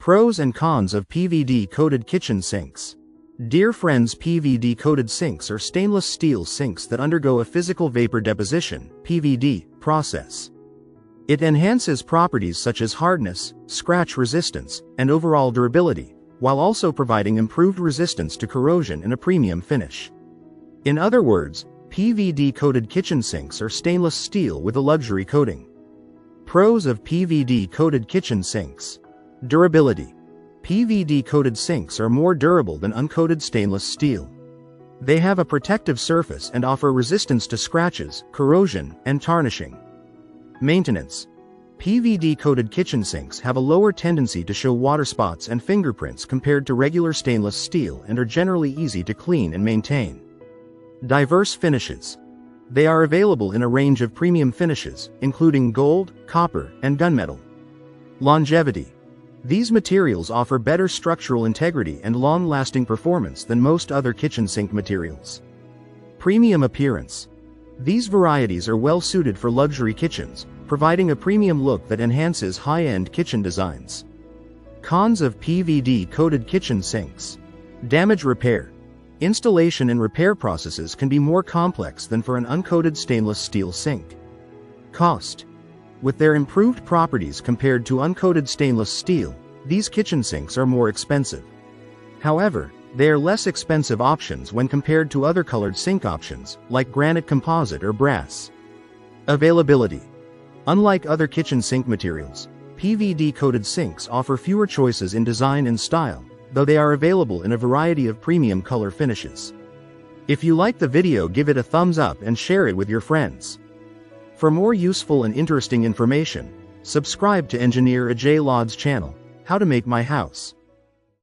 Pros and cons of PVD-coated kitchen sinks. Dear friends, PVD-coated sinks are stainless steel sinks that undergo a physical vapor deposition (PVD) process. It enhances properties such as hardness, scratch resistance, and overall durability, while also providing improved resistance to corrosion and a premium finish. In other words, PVD-coated kitchen sinks are stainless steel with a luxury coating. Pros of PVD-coated kitchen sinks. Durability. PVD-coated sinks are more durable than uncoated stainless steel. They have a protective surface and offer resistance to scratches, corrosion, and tarnishing. Maintenance. PVD-coated kitchen sinks have a lower tendency to show water spots and fingerprints compared to regular stainless steel and are generally easy to clean and maintain. Diverse finishes. They are available in a range of premium finishes, including gold, copper, and gunmetal. Longevity. These materials offer better structural integrity and long-lasting performance than most other kitchen sink materials. Premium appearance. These varieties are well suited for luxury kitchens, providing a premium look that enhances high-end kitchen designs. Cons of PVD-coated kitchen sinks. Damage repair. Installation and repair processes can be more complex than for an uncoated stainless steel sink. Cost. With their improved properties compared to uncoated stainless steel, these kitchen sinks are more expensive. However, they are less expensive options when compared to other colored sink options, like granite composite or brass. Availability. Unlike other kitchen sink materials, PVD-coated sinks offer fewer choices in design and style, though they are available in a variety of premium color finishes. If you like the video, give it a thumbs up and share it with your friends. For more useful and interesting information, subscribe to Engineer Ajay Lod's channel, How to Make My House.